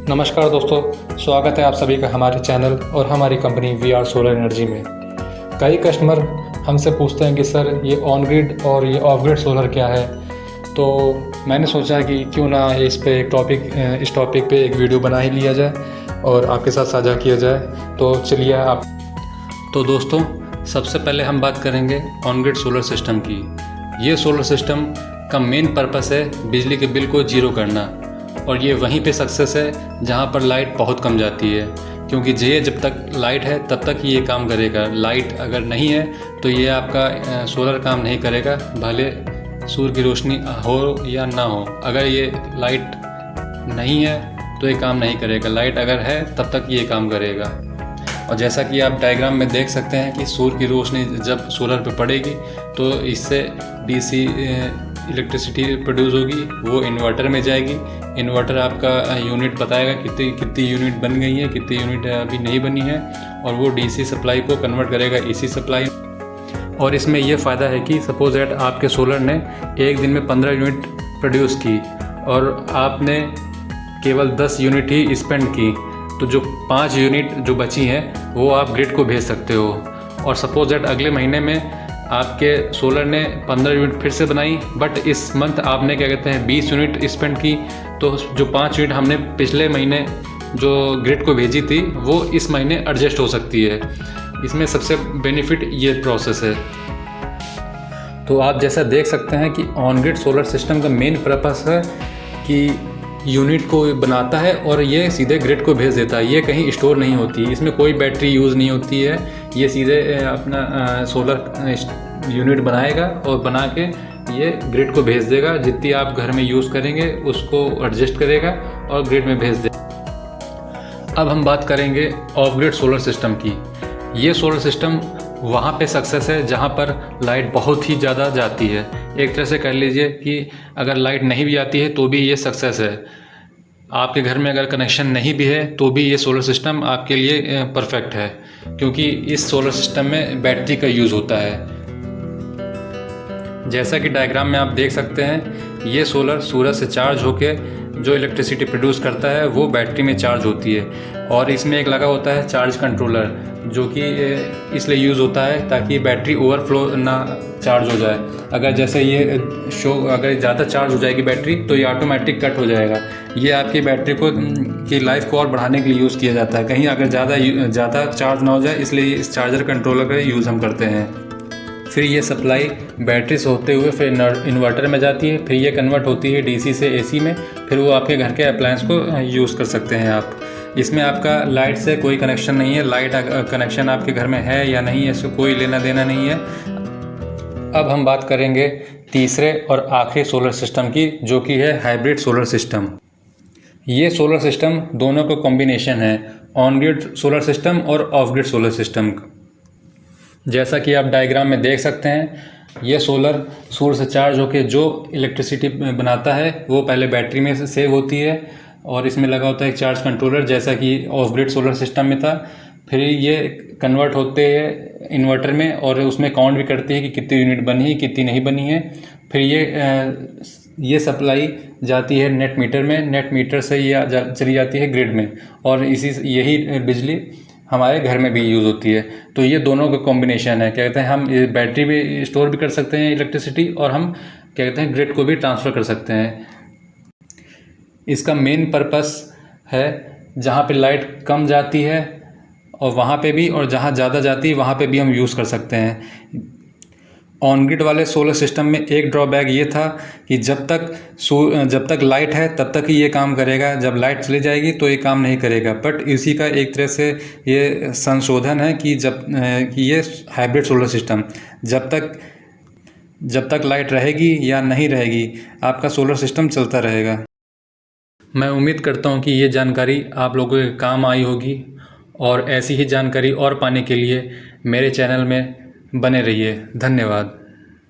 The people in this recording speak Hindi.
नमस्कार दोस्तों, स्वागत है आप सभी का हमारे चैनल और हमारी कंपनी VR सोलर एनर्जी में। कई कस्टमर हमसे पूछते हैं कि सर ये ऑन ग्रिड और ये ऑफ ग्रिड सोलर क्या है। तो मैंने सोचा कि क्यों ना इस टॉपिक पे एक वीडियो बना ही लिया जाए और आपके साथ साझा किया जाए। तो चलिए तो दोस्तों, सबसे पहले हम बात करेंगे ऑन ग्रिड सोलर सिस्टम की। ये सोलर सिस्टम का मेन पर्पस है बिजली के बिल को जीरो करना, और ये वहीं पे सक्सेस है जहाँ पर लाइट बहुत कम जाती है, क्योंकि जब तक लाइट है तब तक ही ये काम करेगा। लाइट अगर नहीं है तो ये आपका सोलर काम नहीं करेगा, भले सूर्य की रोशनी हो या ना हो। अगर ये लाइट नहीं है तो ये काम नहीं करेगा, लाइट अगर है तब तक ये काम करेगा। और जैसा कि आप डायग्राम में देख सकते हैं कि सूर्य की रोशनी जब सोलर पे पड़ेगी तो इससे डीसी इलेक्ट्रिसिटी प्रोड्यूस होगी, वो इन्वर्टर में जाएगी। इन्वर्टर आपका यूनिट बताएगा कितनी यूनिट बन गई है, कितनी यूनिट अभी नहीं बनी है, और वो डीसी सप्लाई को कन्वर्ट करेगा एसी सप्लाई। और इसमें ये फ़ायदा है कि सपोज दैट आपके सोलर ने एक दिन में 15 यूनिट प्रोड्यूस की और आपने केवल 10 यूनिट ही स्पेंड की, तो जो 5 यूनिट जो बची हैं वो आप ग्रिड को भेज सकते हो। और सपोज दैट अगले महीने में आपके सोलर ने 15 यूनिट फिर से बनाई, बट इस मंथ आपने 20 यूनिट स्पेंड की, तो जो 5 यूनिट हमने पिछले महीने जो ग्रिड को भेजी थी वो इस महीने एडजस्ट हो सकती है। इसमें सबसे बेनिफिट ये प्रोसेस है। तो आप जैसा देख सकते हैं कि ऑन ग्रिड सोलर सिस्टम का मेन पर्पस है कि यूनिट को बनाता है और ये सीधे ग्रिड को भेज देता है। ये कहीं स्टोर नहीं होती, इसमें कोई बैटरी यूज़ नहीं होती है। ये सीधे अपना सोलर यूनिट बनाएगा और बना के ये ग्रिड को भेज देगा। जितनी आप घर में यूज़ करेंगे उसको एडजस्ट करेगा और ग्रिड में भेज देगा। अब हम बात करेंगे ऑफ ग्रिड सोलर सिस्टम की। ये सोलर सिस्टम वहाँ पे सक्सेस है जहाँ पर लाइट बहुत ही ज़्यादा जाती है। एक तरह से कह लीजिए कि अगर लाइट नहीं भी आती है तो भी ये सक्सेस है। आपके घर में अगर कनेक्शन नहीं भी है तो भी ये सोलर सिस्टम आपके लिए परफेक्ट है, क्योंकि इस सोलर सिस्टम में बैटरी का यूज़ होता है। जैसा कि डायग्राम में आप देख सकते हैं, ये सोलर सूरज से चार्ज होके जो इलेक्ट्रिसिटी प्रोड्यूस करता है वो बैटरी में चार्ज होती है। और इसमें एक लगा होता है चार्ज कंट्रोलर, जो कि इसलिए यूज़ होता है ताकि बैटरी ओवरफ्लो ना चार्ज हो जाए। अगर जैसे ये अगर ज़्यादा चार्ज हो जाएगी बैटरी तो ये ऑटोमेटिक कट हो जाएगा। ये आपकी बैटरी की लाइफ को और बढ़ाने के लिए यूज़ किया जाता है। कहीं अगर ज़्यादा चार्ज ना हो जाए, इसलिए इस चार्जर कंट्रोलर का यूज़ हम करते हैं। फिर ये सप्लाई बैटरी से होते हुए फिर इन्वर्टर में जाती है, फिर ये कन्वर्ट होती है डीसी से एसी में, फिर वो आपके घर के अप्लायंस को यूज़ कर सकते हैं आप। इसमें आपका लाइट से कोई कनेक्शन नहीं है। लाइट कनेक्शन आपके घर में है या नहीं है, इससे कोई लेना देना नहीं है। अब हम बात करेंगे तीसरे और आखिरी सोलर सिस्टम की, जो कि है हाइब्रिड सोलर सिस्टम। ये सोलर सिस्टम दोनों का कॉम्बिनेशन है, ऑन ग्रिड सोलर सिस्टम और ऑफ ग्रिड सोलर सिस्टम। जैसा कि आप डायग्राम में देख सकते हैं, ये सोलर सूर्य से चार्ज होकर जो इलेक्ट्रिसिटी बनाता है वो पहले बैटरी में सेव होती है, और इसमें लगा होता है एक चार्ज कंट्रोलर, जैसा कि ऑफ ग्रिड सोलर सिस्टम में था। फिर ये कन्वर्ट होते हैं इन्वर्टर में और उसमें काउंट भी करती है कि कितनी यूनिट बनी है, कितनी नहीं बनी है। फिर ये सप्लाई जाती है नेट मीटर में, नेट मीटर से ये चली जाती है ग्रिड में, और यही बिजली हमारे घर में भी यूज़ होती है। तो ये दोनों का कॉम्बिनेशन है। क्या कहते हैं, हम बैटरी भी स्टोर भी कर सकते हैं इलेक्ट्रिसिटी, और हम क्या कहते हैं ग्रिड को भी ट्रांसफ़र कर सकते हैं। इसका मेन पर्पस है जहाँ पे लाइट कम जाती है और वहाँ पे भी, और जहाँ ज़्यादा जाती है वहाँ पे भी हम यूज़ कर सकते हैं। ऑन ग्रिड वाले सोलर सिस्टम में एक ड्रॉबैक ये था कि जब तक लाइट है तब तक ही ये काम करेगा, जब लाइट चली जाएगी तो ये काम नहीं करेगा। बट इसी का एक तरह से ये संशोधन है कि ये हाइब्रिड सोलर सिस्टम जब तक लाइट रहेगी या नहीं रहेगी, आपका सोलर सिस्टम चलता रहेगा। मैं उम्मीद करता हूँ कि ये जानकारी आप लोगों के काम आई होगी, और ऐसी ही जानकारी और पाने के लिए मेरे चैनल में बने रहिए। धन्यवाद।